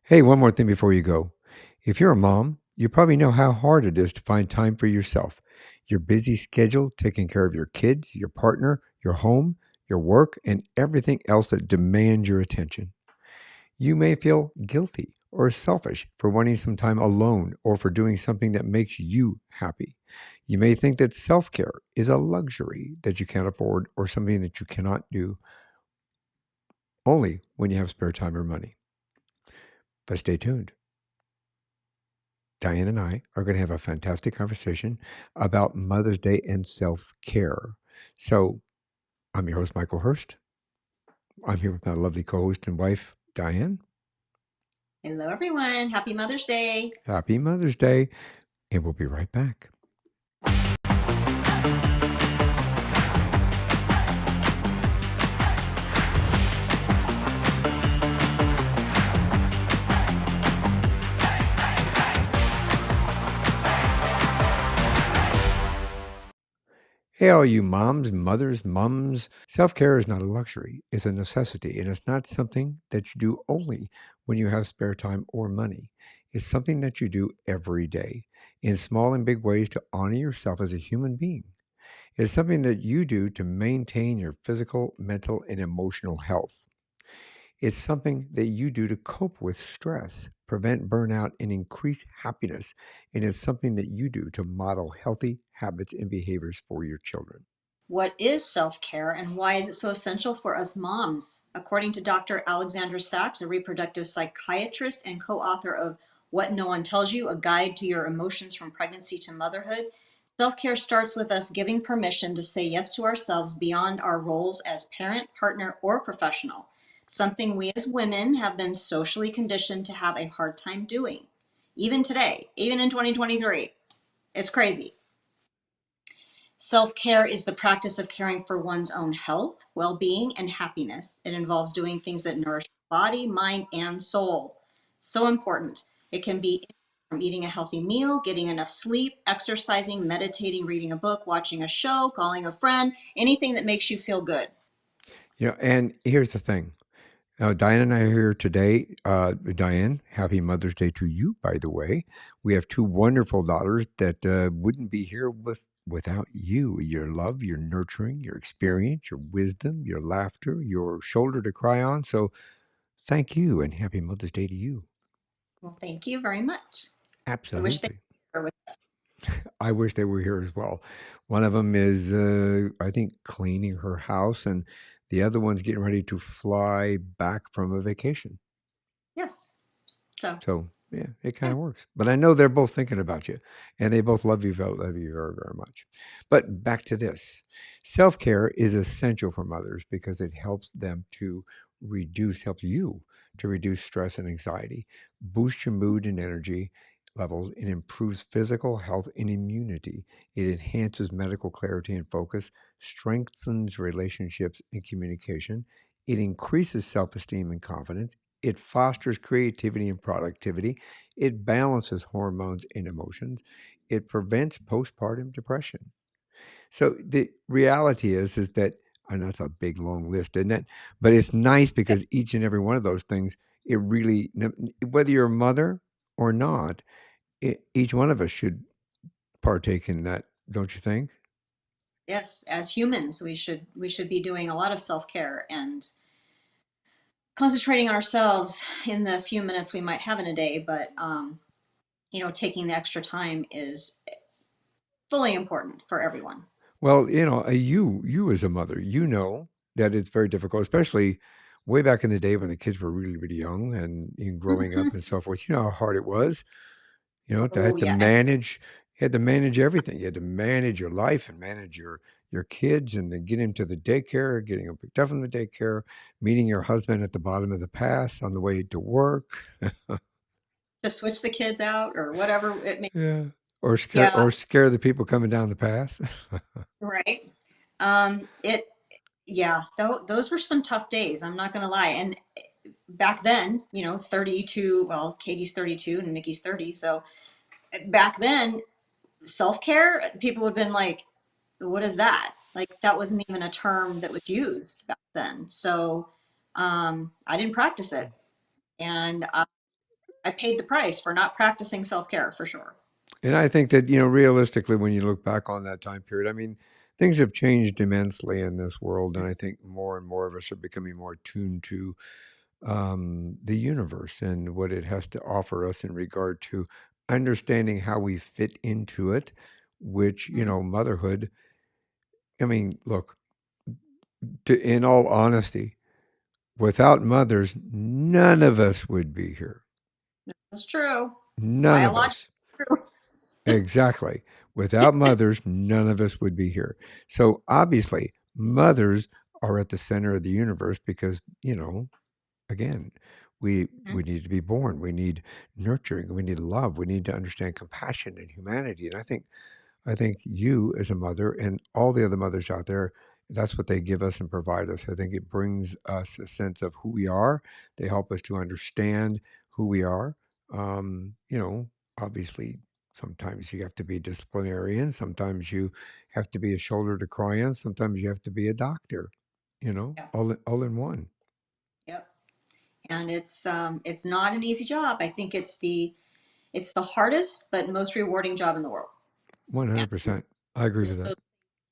Hey, one more thing before you go. If you're a mom, you probably know how hard it is to find time for yourself. Your busy schedule, taking care of your kids, your partner, your home, your work, and everything else that demands your attention. You may feel guilty or selfish for wanting some time alone or for doing something that makes you happy. You may think that self care is a luxury that you can't afford or something that you cannot do only when you have spare time or money. But stay tuned. Diane and I are going to have a fantastic conversation about Mother's Day and self care. So, I'm your host, Michael Hurst. I'm here with my lovely co host and wife, Diane. Hello, everyone. Happy Mother's Day. Happy Mother's Day, and we'll be right back. Hey, all you moms, mothers, mums. Self care is not a luxury, it's a necessity, and it's not something that you do only when you have spare time or money. It's something that you do every day in small and big ways to honor yourself as a human being. It's something that you do to maintain your physical, mental, and emotional health. It's something that you do to cope with stress, prevent burnout, and increase happiness. And it's something that you do to model healthy habits and behaviors for your children. What is self care and why is it so essential for us moms? According to Dr. Alexandra Sachs, a reproductive psychiatrist and co author of What No One Tells You, A Guide to Your Emotions from Pregnancy to Motherhood, self care starts with us giving permission to say yes to ourselves beyond our roles as parent, partner, or professional, something we as women have been socially conditioned to have a hard time doing. Even today, even in 2023, it's crazy. Self care is the practice of caring for one's own health, well being, and happiness. It involves doing things that nourish body, mind, and soul. So important. It can be from eating a healthy meal, getting enough sleep, exercising, meditating, reading a book, watching a show, calling a friend, anything that makes you feel good. And here's the thing. Now, Diane and I are here today. Diane, happy Mother's Day to you, by the way. We have two wonderful daughters that wouldn't be here without you. Your love, your nurturing, your experience, your wisdom, your laughter, your shoulder to cry on. So thank you and happy Mother's Day to you. Well, thank you very much. I wish they Absolutely. were with us. I wish they were here as well. One of them is, I think, cleaning her house, and the other one's getting ready to fly back from a vacation. Yes. So, So yeah, it kind yeah. of works. But I know they're both thinking about you, and they both love you very, very much. But back to this: self care is essential for mothers because it helps you to reduce stress and anxiety, boost your mood and energy levels, and improves physical health and immunity. It enhances medical clarity and focus, strengthens relationships and communication. It increases self esteem and confidence. It fosters creativity and productivity. It balances hormones and emotions. It prevents postpartum depression. So the reality is that, and that's a big long list, isn't it? But it's nice because each and every one of those things, it really, whether you're a mother or not, each one of us should partake in that, don't you think? Yes, as humans, we should be doing a lot of self care and concentrating on ourselves in the few minutes we might have in a day, but taking the extra time is fully important for everyone. Well, you as a mother, you know that it's very difficult, especially way back in the day when the kids were really, really young and growing up Mhm. and so forth. You know how hard it was, to Oh have to yeah, manage. You had to manage everything. You had to manage your life and manage your kids, and then get him to the daycare, getting him picked up from the daycare, meeting your husband at the bottom of the pass on the way to work. to switch the kids out or whatever it may. Yeah, or scare Yeah, the people coming down the pass. right. It yeah, those were some tough days. I'm not gonna lie. And back then, 32. Well, Katie's 32 and Nikki's 30. So back then, self care, people would have been like, "What is that?" Like that wasn't even a term that was used back then. So I didn't practice it, and I paid the price for not practicing self-care for sure. And I think that, realistically, when you look back on that time period, I mean, things have changed immensely in this world, and I think more and more of us are becoming more tuned to the universe and what it has to offer us in regard to understanding how we fit into it, which, Mhm. motherhood, I mean, look, in all honesty, without mothers, none of us would be here. This is true. None of Biologically us. true. Exactly. Without mothers, none of us would be here. So obviously, mothers are at the center of the universe because, again, we Mhm. need to be born. We need nurturing. We need love. We need to understand compassion and humanity. And I think you as a mother and all the other mothers out there, that's what they give us and provide us. I think it brings us a sense of who we are. They help us to understand who we are. Obviously, sometimes you have to be a disciplinarian. Sometimes you have to be a shoulder to cry on. Sometimes you have to be a doctor. Yeah. All in one. Yep. And it's not an easy job. I think it's the hardest but most rewarding job in the world. And 100%. I agree with just that. those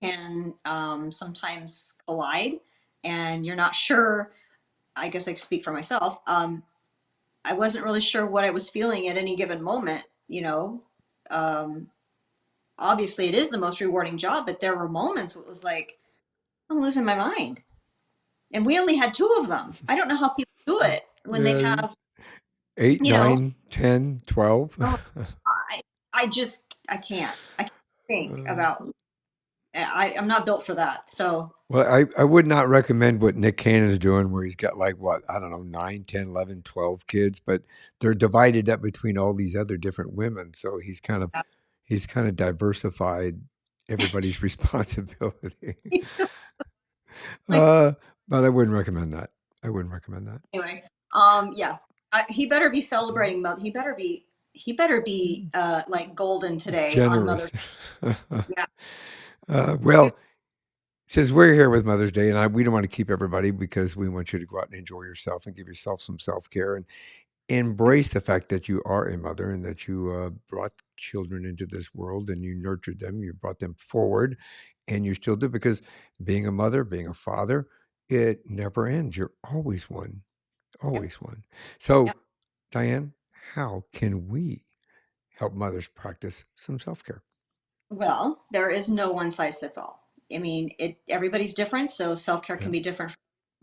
can sometimes collide, and you're not sure. I guess I speak for myself. I wasn't really sure what I was feeling at any given moment. Um, Obviously, it is the most rewarding job, but there were moments it was like I'm losing my mind, and we only had two of them. I don't know how people do it when they Uh, have, 8, you know. 9, 10, 12. Oh, I I can't. I can't think Uh, about. I'm not built for that. So well, I would not recommend what Nick Cannon's doing, where he's got like what, I don't know, 9, 10, 11, 12 kids, but they're divided up between all these other different women. So he's kind of diversified everybody's responsibility. like Uh, but I wouldn't recommend that. I wouldn't recommend that. anyway, yeah, he better be celebrating mother. He better be like golden today on Mother. Generous. Yeah. Well, since we're here with Mother's Day, and we don't want to keep everybody because we want you to go out and enjoy yourself and give yourself some self care and embrace the fact that you are a mother and that you brought children into this world and you nurtured them, you brought them forward, and you still do because being a mother, being a father, it never ends. You're always one, Yep. always one. So, Yep. Diane, how can we help mothers practice some self care? Well, there is no one size fits all. I mean, everybody's different, so self-care Yeah, can be different.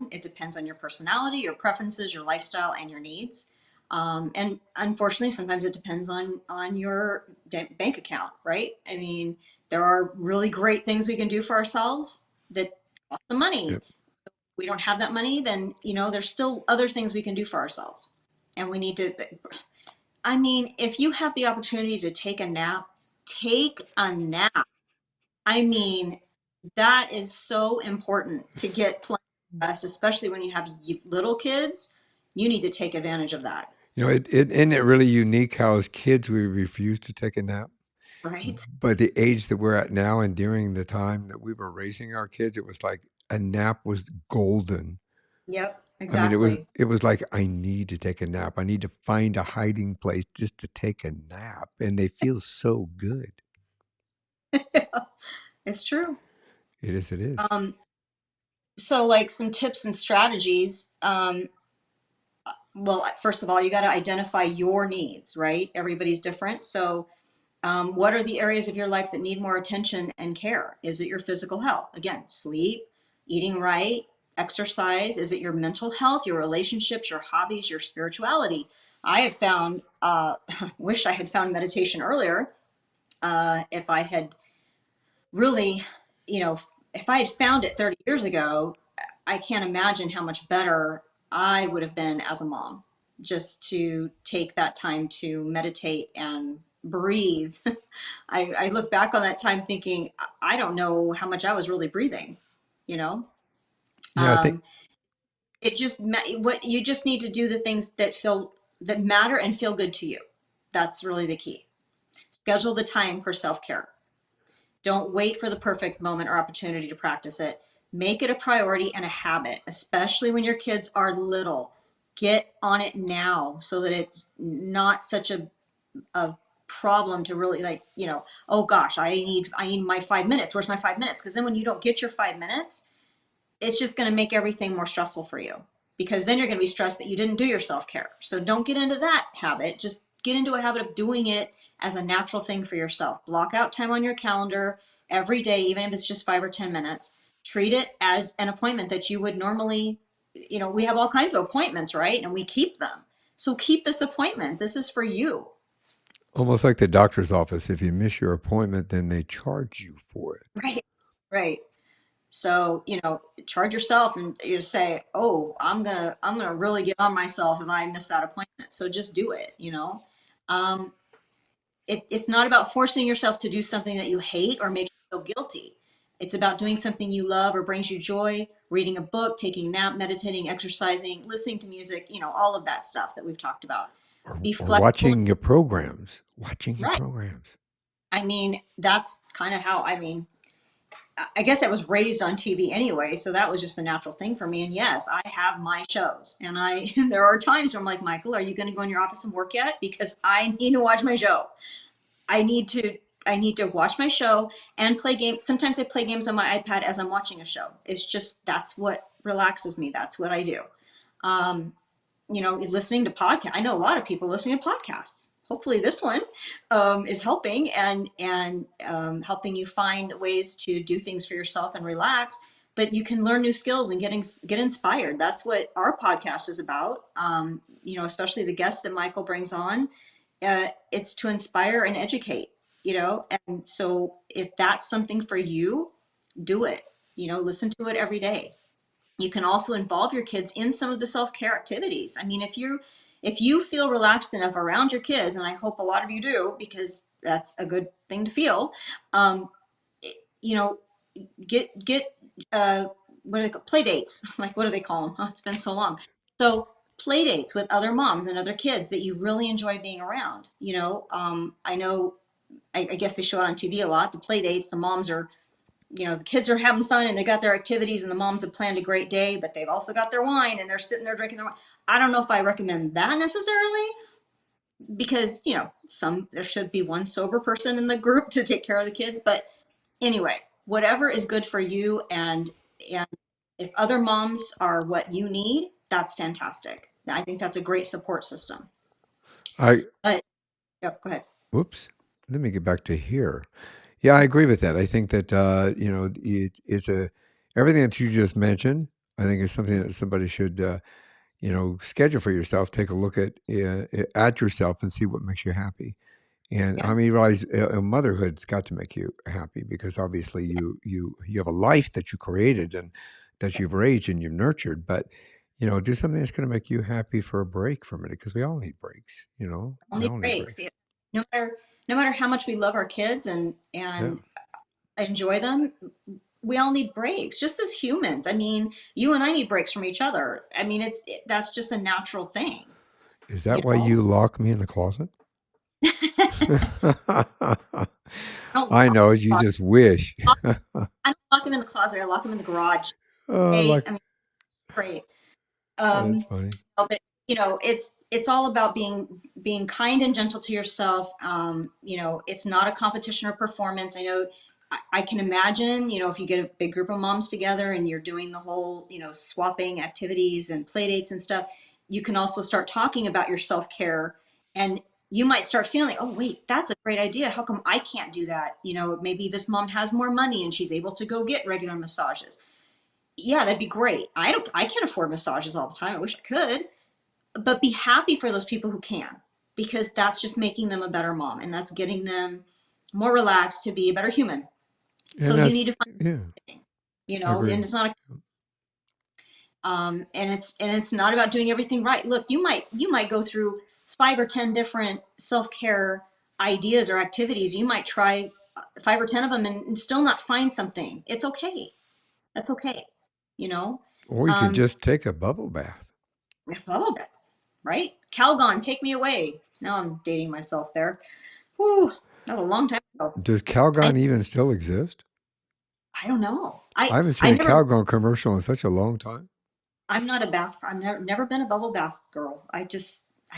It depends on your personality, your preferences, your lifestyle, and your needs. And unfortunately, sometimes it depends on your bank account, right? I mean, there are really great things we can do for ourselves that cost some yeah. money. We don't have that money, then there's still other things we can do for ourselves, and we need to. I mean, if you have the opportunity to take a nap. I mean, that is so important to get plenty of rest, especially when you have little kids. You need to take advantage of that, Isn't it really unique how as kids we refuse to take a nap? right? But the age that we're at now and during the time that we were raising our kids, it was like a nap was golden. Yep, I mean, it was exactly. it was like I need to take a nap. I need to find a hiding place just to take a nap, and they feel so good. It's true. It is. It is. Um, so, like some tips and strategies. Well, first of all, you got to identify your needs, right? Everybody's different. So, what are the areas of your life that need more attention and care? Is it your physical health? Again, sleep, eating right, exercise. Is it your mental health, your relationships, your hobbies, your spirituality? I have found, wish I had found meditation earlier. If I had really, if I had found it 30 years ago, I can't imagine how much better I would have been as a mom just to take that time to meditate and breathe. I look back on that time thinking, I don't know how much I was really breathing, you know? Yeah, I think. Um, what you just need to do the things that matter and feel good to you. That's really the key. Schedule the time for self-care. Don't wait for the perfect moment or opportunity to practice it. Make it a priority and a habit, especially when your kids are little. get on it now so that it's not such a problem to really, like, oh gosh, I need my 5 minutes. Where's my 5 minutes? Because then when you don't get your 5 minutes, it's just going to make everything more stressful for you, because then you're going to be stressed that you didn't do your self-care. So don't get into that habit. Just get into a habit of doing it as a natural thing for yourself. Block out time on your calendar every day, even if it's just 5 or 10 minutes. Treat it as an appointment that you would normally, we have all kinds of appointments, right? And we keep them. So keep this appointment. This is for you. Almost like the doctor's office. If you miss your appointment, then they charge you for it. Right. Right. So, charge yourself and you say, "Oh, I'm gonna really get on myself if I miss that appointment." So just do it. Um, it's not about forcing yourself to do something that you hate or makes you feel guilty. It's about doing something you love or brings you joy, reading a book, taking a nap, meditating, exercising, listening to music, all of that stuff that we've talked about. Be Or flexible. watching your programs. Watching your Right. programs. I mean, that's kind of how, I guess I was raised on TV anyway, so that was just a natural thing for me. And yes, I have my shows, and there are times where I'm like, Michael, are you going to go in your office and work yet? Because I need to watch my show. I need to I need to watch my show and play games. Sometimes I play games on my iPad as I'm watching a show. It's just that's what relaxes me. That's what I do. Um, listening to podcast. I know a lot of people listening to podcasts. Hopefully, this one is helping and helping you find ways to do things for yourself and relax. But you can learn new skills and get inspired. That's what our podcast is about. Especially the guests that Michael brings on. It's to inspire and educate. And so if that's something for you, do it. Listen to it every day. You can also involve your kids in some of the self-care activities. I mean, if you feel relaxed enough around your kids, and I hope a lot of you do, because that's a good thing to feel, um, you know, get what are they called? Play dates. Like, what do they call them? Oh, it's been so long. So play dates with other moms and other kids that you really enjoy being around. I know, I guess they show it on TV a lot. The play dates, the moms are, the kids are having fun and they got their activities and the moms have planned a great day, but they've also got their wine and they're sitting there drinking their wine. I don't know if I recommend that necessarily, because, there should be one sober person in the group to take care of the kids. But anyway, whatever is good for you, and if other moms are what you need, that's fantastic. I think that's a great support system. I But yep, go ahead. Whoops. Let me get back to here. Yeah, I agree with that. I think that it's a everything that you just mentioned. I think is something that somebody should schedule for yourself. Take a look at yourself and see what makes you happy. And Yeah, I mean, you realize motherhood's got to make you happy because obviously you have a life that you created and that yeah. you've raised and you've nurtured. But do something that's going to make you happy for a break from it because we all need breaks. We Only all need breaks. breaks. Yeah. No matter how much we love our kids and Yeah. enjoy them, we all need breaks, just as humans. I mean, you and I need breaks from each other. I mean, that's just a natural thing, Is you that why know. you lock me in the closet? I don't I lock know, him in you the just wish. closet. I don't lock him in the closet. I lock him in the garage. Oh, Okay, like I mean, great. that's Um, funny. but it's all about being kind and gentle to yourself. It's not a competition or performance. I know, I can imagine, if you get a big group of moms together and you're doing the whole, swapping activities and play dates and stuff, you can also start talking about your self-care, and you might start feeling, oh wait, that's a great idea. How come I can't do that? Maybe this mom has more money and she's able to go get regular massages. Yeah, that'd be great. I can't afford massages all the time. I wish I could, but be happy for those people who can, because that's just making them a better mom and that's getting them more relaxed to be a better human. So And you that's need to yeah, find, I agree. and it's not and it's not about doing everything right. Look, you might go through 5 or 10 different self-care ideas or activities. You might try 5 or 10 of them and still not find something. It's okay. That's okay. You know, Or you could um, just take a bubble bath. a little bit, right? Calgon, take me away. Now I'm dating myself there. Whew, that was a long time ago. Does I Calgon even still exist? I don't know. I haven't seen I a never Calgon commercial in such a long time. I'm not a bath. I've never been a bubble bath girl. I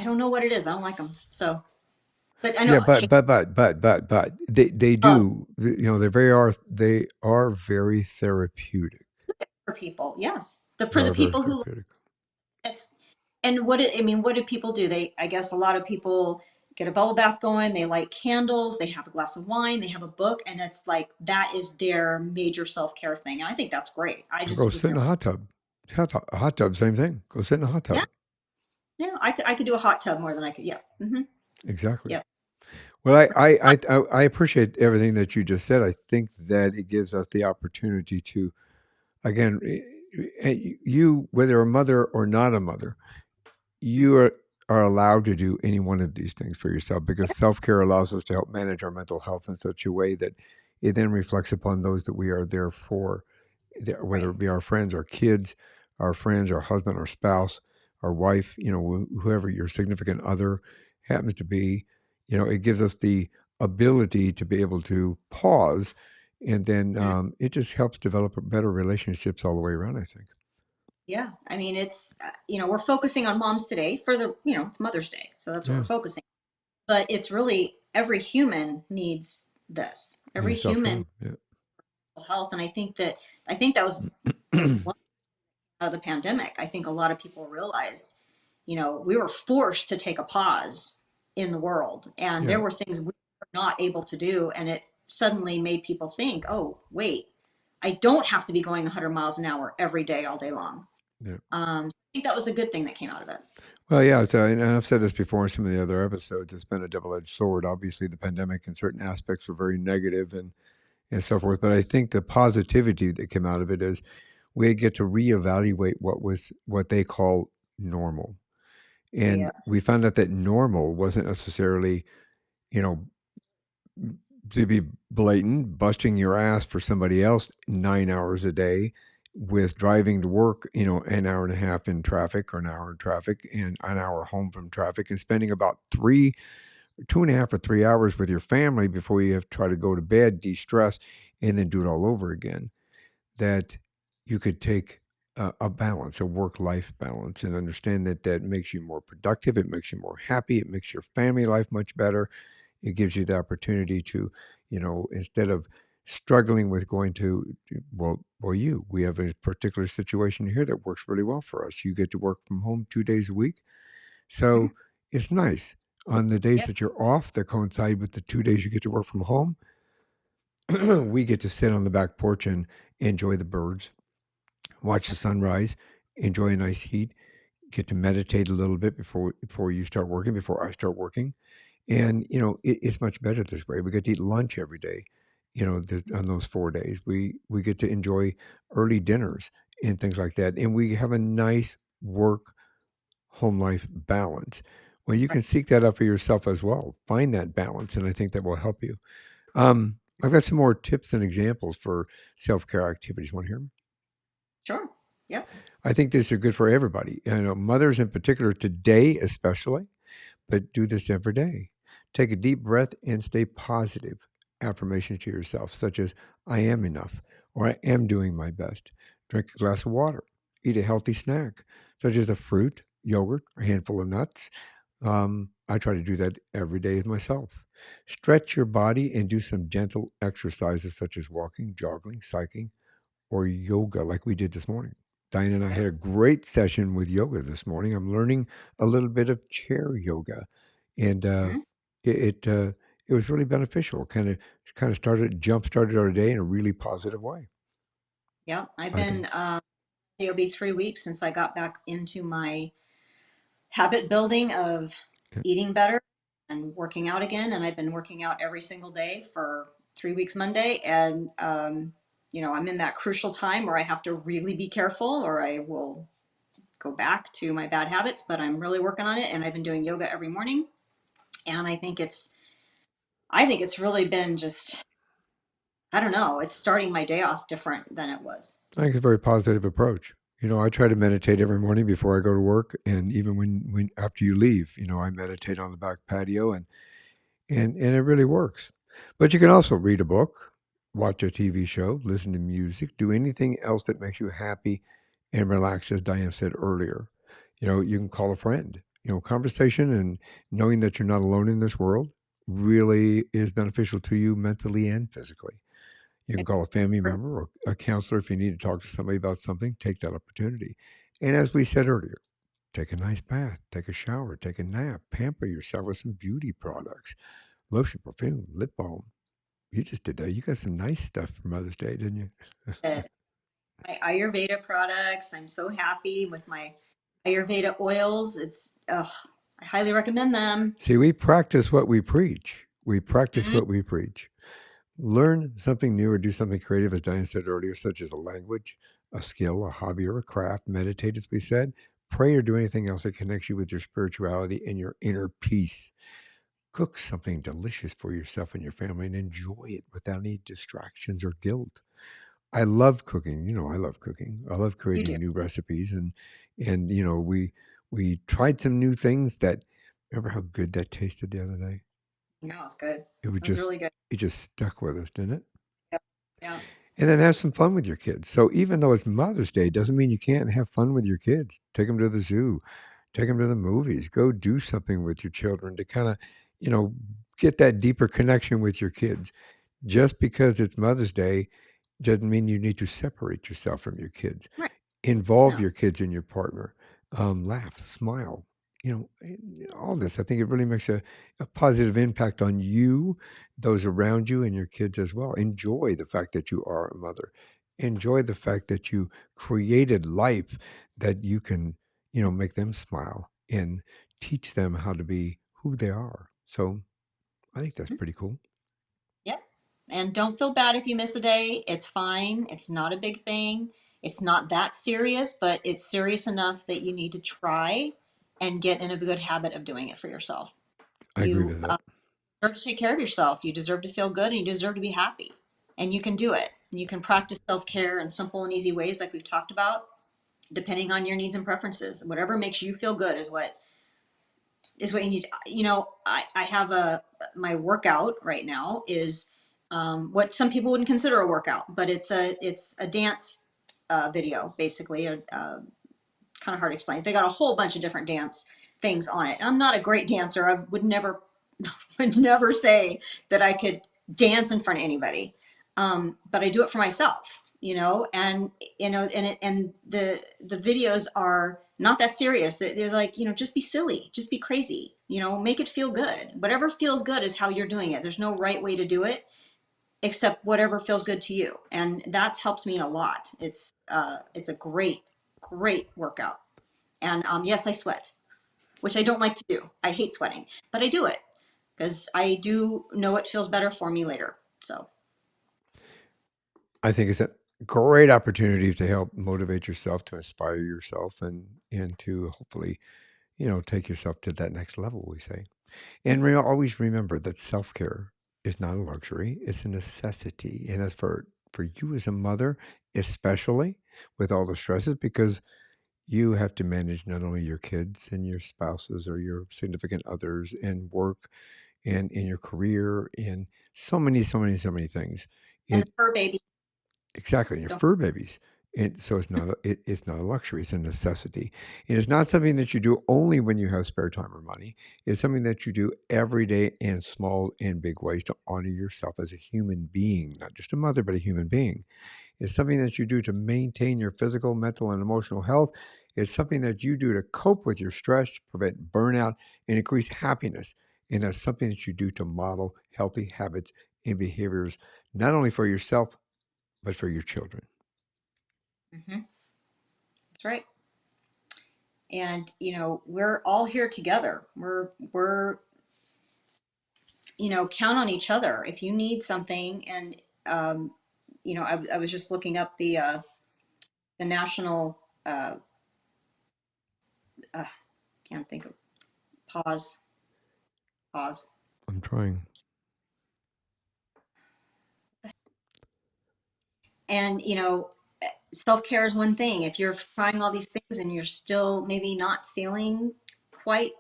don't know what it is. I don't like them. So, but I know Yeah, occasionally but they uh, do, they are very therapeutic. for people, yes. They For the are very people who therapeutic. it's and I mean, what do people do? I guess a lot of people get a bubble bath going. They light candles. They have a glass of wine. They have a book, and it's like that is their major self care thing. And I think that's great. I Or just go was sit in a never. hot tub. Hot tub, same thing. Go sit in a hot Yeah, tub. yeah. I could do a hot tub more than I could. Yeah. Exactly. Yeah. Well, I appreciate everything that you just said. I think that it gives us the opportunity to, again, you, whether a mother or not a mother, you are allowed to do any one of these things for yourself because self care allows us to help manage our mental health in such a way that it then reflects upon those that we are there for, whether Right. it be our friends, our kids, our friends, our husband, our spouse, our wife, whoever your significant other happens to be. It gives us the ability to be able to pause, and then Mhm. it just helps develop better relationships all the way around, I think. Yeah. I mean, it's we're focusing on moms today for it's Mother's Day, so that's what we're Yeah. focusing. But it's really every human needs this. Yeah. Every Self human care. Yeah. health, and I think that was one out of the pandemic. I think a lot of people realized, we were forced to take a pause in the world, and Yeah. there were things we were not able to do, and it suddenly made people think, oh, wait, I don't have to be going 100 miles an hour every day, all day long. Yeah. I think that was a good thing that came out of it. Well, yeah. So, and I've said this before in some of the other episodes. It's been a double-edged sword. Obviously, the pandemic in certain aspects were very negative and so forth. But I think the positivity that came out of it is we get to reevaluate what they call normal, and Yeah. we found out that normal wasn't necessarily, you know, to be blatant, busting your ass for somebody else 9 hours a day with driving to work, an hour and a half in traffic or an hour in traffic and an hour home from traffic and spending about 2.5 or 3 hours with your family before you have to try to go to bed, de-stress, and then do it all over again. That you could take a balance, a work-life balance, and understand that that makes you more productive. It makes you more happy. It makes your family life much better. It gives you the opportunity to, instead of struggling with going we have a particular situation here that works really well for us. You get to work from home 2 days a week. Mhm. So it's nice on the days Yeah. that you're off that coincide with the 2 days you get to work from home. We get to sit on the back porch and enjoy the birds, watch the sunrise, enjoy a nice heat, get to meditate a little bit before you start working, before I start working. And, it's much better this way. We get to eat lunch every day, on those 4 days. We get to enjoy early dinners and things like that. And we have a nice work home life balance. Well, you Right. can seek that out for yourself as well. Find that balance, and I think that will help you. I've got some more tips and examples for self care activities. Want to hear 'em? Sure. Yep. I think these are good for everybody. Mothers in particular today, especially, but do this every day. Take a deep breath and stay positive. Affirmations to yourself, such as "I am enough" or "I am doing my best." Drink a glass of water. Eat a healthy snack, such as a fruit, yogurt, a handful of nuts. I try to do that every day myself. Stretch your body and do some gentle exercises such as walking, jogging, cycling, or yoga like we did this morning. Diane and I Yep. had a great session with yoga this morning. I'm learning a little bit of chair yoga, and Mhm. it was really beneficial. Kind of jump started our day in a really positive way. Yep. I think. It'll be 3 weeks since I got back into my habit building of Yeah. eating better and working out again. And I've been working out every single day for 3 weeks Monday. And, I'm in that crucial time where I have to really be careful or I will go back to my bad habits, but I'm really working on it. And I've been doing yoga every morning. And I think it's really been just, I don't know, it's starting my day off different than it was. I think it's a very positive approach. I try to meditate every morning before I go to work, and even when after you leave, I meditate on the back patio, and it really works. But you can also read a book, watch a TV show, listen to music, do anything else that makes you happy and relax, as Diane said earlier. You can call a friend. Conversation and knowing that you're not alone in this world really is beneficial to you mentally and physically. You can call a family member or a counselor if you need to talk to somebody about something. Take that opportunity. And as we said earlier, take a nice bath, take a shower, take a nap, pamper yourself with some beauty products, lotion, perfume, lip balm. You just did that. You got some nice stuff for Mother's Day, didn't you? Good. My Ayurveda products. I'm so happy with my Ayurveda oils. I highly recommend them. See, we practice what we preach. We practice Mhm. what we preach. Learn something new or do something creative, as Diane said earlier, such as a language, a skill, a hobby, or a craft. Meditate, as we said. Pray or do anything else that connects you with your spirituality and your inner peace. Cook something delicious for yourself and your family and enjoy it without any distractions or guilt. I love cooking. I love cooking. I love You creating do. new recipes and we tried some new things that remember how good that tasted the other day? No, it's good. It would It was just really good. it just stuck with us, didn't it? Yep. Yeah. And then have some fun with your kids. So even though it's Mother's Day, doesn't mean you can't have fun with your kids. Take them to the zoo, take them to the movies, go do something with your children to kind of, you know, get that deeper connection with your kids. Just because it's Mother's Day doesn't mean you need to separate yourself from your kids. Right. Involve No. your kids in your partner. Laugh, smile. All this. I think it really makes a positive impact on you, those around you, and your kids as well. Enjoy the fact that you are a mother. Enjoy the fact that you created life that you can, make them smile and teach them how to be who they are. So I think that's Mhm. pretty cool. Yep. And don't feel bad if you miss a day. It's fine. It's not a big thing. It's not that serious, but it's serious enough that you need to try and get in a good habit of doing it for yourself. I agree You with that. deserve to take care of yourself. You deserve to feel good and you deserve to be happy. And you can do it. You can practice self care in simple and easy ways, like we've talked about, depending on your needs and preferences. Whatever makes you feel good is what you need. I have my workout right now is what some people wouldn't consider a workout, but it's a dance video basically, kind of hard to explain. They got a whole bunch of different dance things on it. And I'm not a great dancer. I would never would never say that I could dance in front of anybody. But I do it for myself, and the videos are not that serious. They're like, just be silly, just be crazy, make it feel good. Whatever feels good is how you're doing it. There's no right way to do it except whatever feels good to you. And that's helped me a lot. It's a great workout. And yes, I sweat, which I don't like to do. I hate sweating, but I do it because I do know it feels better for me later. So, I think it's a great opportunity to help motivate yourself, to inspire yourself, and to hopefully, take yourself to that next level. We say, and always remember that self care is not a luxury; it's a necessity, and that's for you as a mother, especially with all the stresses, because you have to manage not only your kids and your spouses or your significant others, and work, and in your career, and so many, so many, so many things. and the It fur baby, Exactly, your don't. fur babies. So it's not a luxury, it's a necessity. And it's not something that you do only when you have spare time or money. It's something that you do every day in small and big ways to honor yourself as a human being, not just a mother, but a human being. It's something that you do to maintain your physical, mental, and emotional health. It's something that you do to cope with your stress, prevent burnout, and increase happiness. And that's something that you do to model healthy habits and behaviors, not only for yourself, but for your children. Hmm. That's right. And we're all here together. We're count on each other if you need something. And I was just looking up the national. Uh, can't think of pause. Pause. I'm trying. And self care is one thing. If you're trying all these things and you're still maybe not feeling quite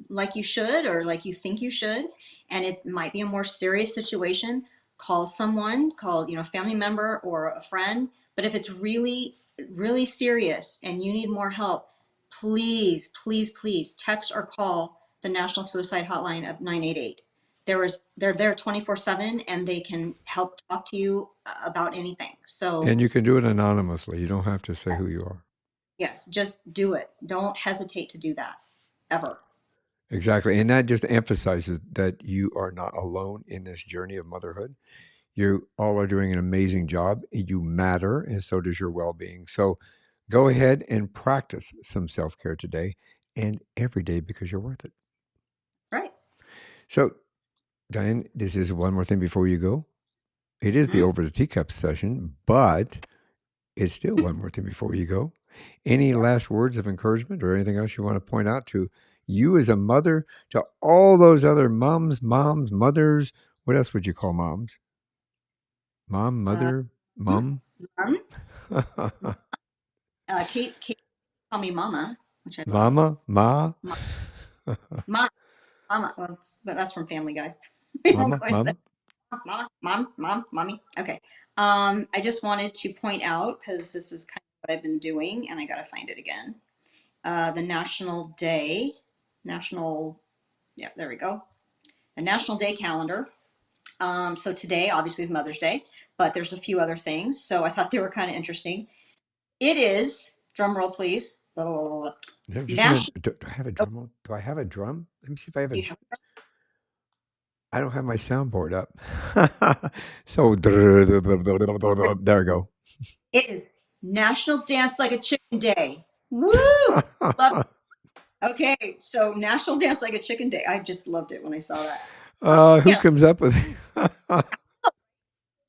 like you should or like you think you should, and it might be a more serious situation, call someone, call a family member or a friend. But if it's really really serious and you need more help, please, please, please text or call the National Suicide Hotline of 988. They're there 24/7 and they can help talk to you about anything. So And you can do it anonymously. You don't have to say yes, who you are. yes, just do it. Don't hesitate to do that ever. Exactly. And that just emphasizes that you are not alone in this journey of motherhood. You all are doing an amazing job. You matter, and so does your well being. So go ahead and practice some self care today and every day because you're worth it. Right. So, Diane, this is one more thing before you go. It is the Mhm. Over the Teacup session, but it's still one more thing before you go. Any Yeah. last words of encouragement or anything else you want to point out to you as a mother, to all those other mothers? What else would you call moms? Mom, Uh, mother, mm, mom? mom, Kate call me mama, which I love. Mama, ma, Ma, ma, mama. Well, but that's from Family Guy. We won't mama, go into that. mama. Mama, mom, mommy. Okay. I just wanted to point out because this is kind of what I've been doing, and I gotta find it again. The National Day, National, yeah, there we go. The National Day calendar. So today, obviously, is Mother's Day, but there's a few other things. So I thought they were kind of interesting. It is, drum roll, please. Blah, blah, blah, blah, No, just a minute. National. Do I have a Oh, drum? Do I have a drum? Let me see if I have do a. you have I don't have my soundboard up. So there we go. it is National Dance Like a Chicken Day. Woo! Love it. Okay, so National Dance Like a Chicken Day. I just loved it when I saw that. Who Yeah. comes up with?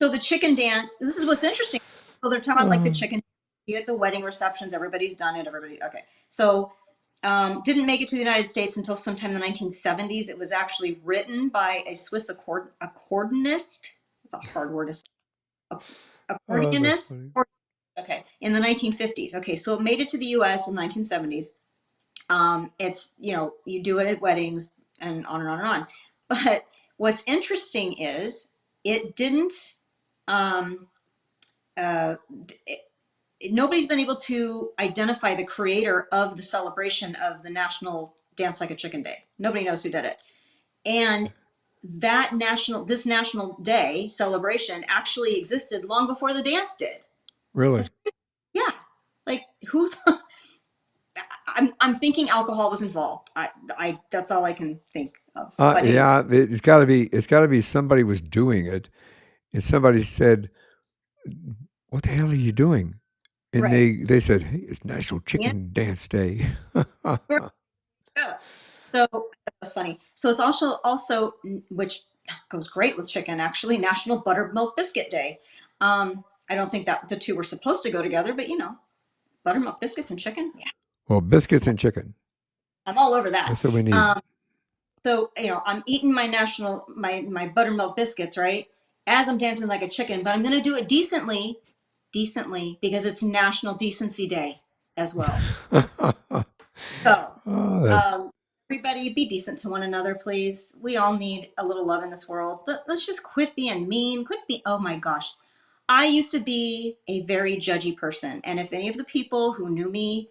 So the chicken dance. This is what's interesting. So they're talking about like the chicken. You at the wedding receptions. Everybody's done it. Everybody. Okay. So didn't make it to the United States until sometime in the 1970s. It was actually written by a Swiss accordionist. It's a hard word to say. Oh, that's Accordionist. funny. Okay, in the 1950s. Okay, so it made it to the U.S. in the 1970s. It's you do it at weddings and on and on and on. But what's interesting is it didn't. Um, uh, it, Nobody's been able to identify the creator of the celebration of the National Dance Like a Chicken Day. Nobody knows who did it, and this national day celebration actually existed long before the dance did. Really? That's yeah, like who? I'm thinking alcohol was involved. I that's all I can think of. But anyway, Yeah, it's got to be. It's got to be somebody was doing it, and somebody said, "What the hell are you doing?" And right. they said, "Hey, it's National Yeah. Chicken Dance Day." So that was funny. So it's also which goes great with chicken actually, National Buttermilk Biscuit Day. I don't think that the two were supposed to go together, but buttermilk biscuits and chicken. Yeah, Well, biscuits and chicken. I'm all over that. That's what we need. Um, so I'm eating my buttermilk biscuits, right? As I'm dancing like a chicken, but I'm gonna do it decently because it's National Decency Day as well. So Oh, that's Um, everybody be decent to one another, please. We all need a little love in this world. Let's just quit being mean. Quit being, oh my gosh. I used to be a very judgy person. And if any of the people who knew me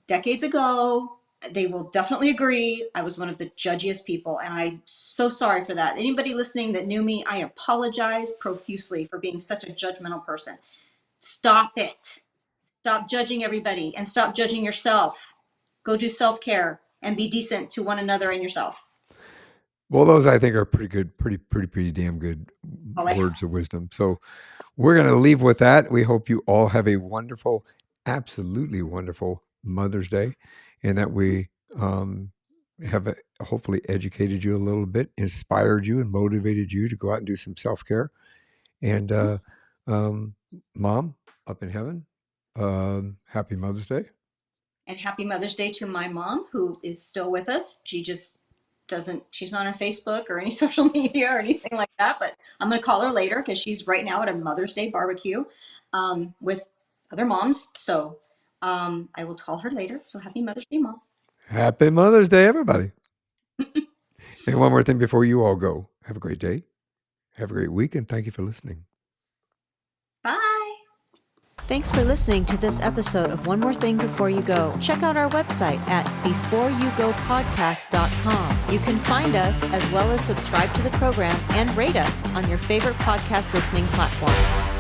decades ago, they will definitely agree I was one of the judgiest people. And I'm so sorry for that. Anybody listening that knew me, I apologize profusely for being such a judgmental person. Stop it. Stop judging everybody and stop judging yourself. Go do self care and be decent to one another and yourself. well. Those I think are pretty good, pretty damn good All I have. words of wisdom. So we're going to leave with that. We hope you all have a wonderful, absolutely wonderful Mother's Day, and that we have hopefully educated you a little bit, inspired you, and motivated you to go out and do some self care. And um, Mom, up in heaven, happy Mother's Day. And happy Mother's Day to my mom, who is still with us. She just she's not on Facebook or any social media or anything like that. But I'm going to call her later because she's right now at a Mother's Day barbecue with other moms. So I will call her later. So happy Mother's Day, Mom. Happy Mother's Day, everybody. And one more thing before you all go. Have a great day. Have a great week, and thank you for listening. Bye. Thanks for listening to this episode of One More Thing Before You Go. Check out our website at beforeyougopodcast.com. You can find us as well as subscribe to the program and rate us on your favorite podcast listening platform.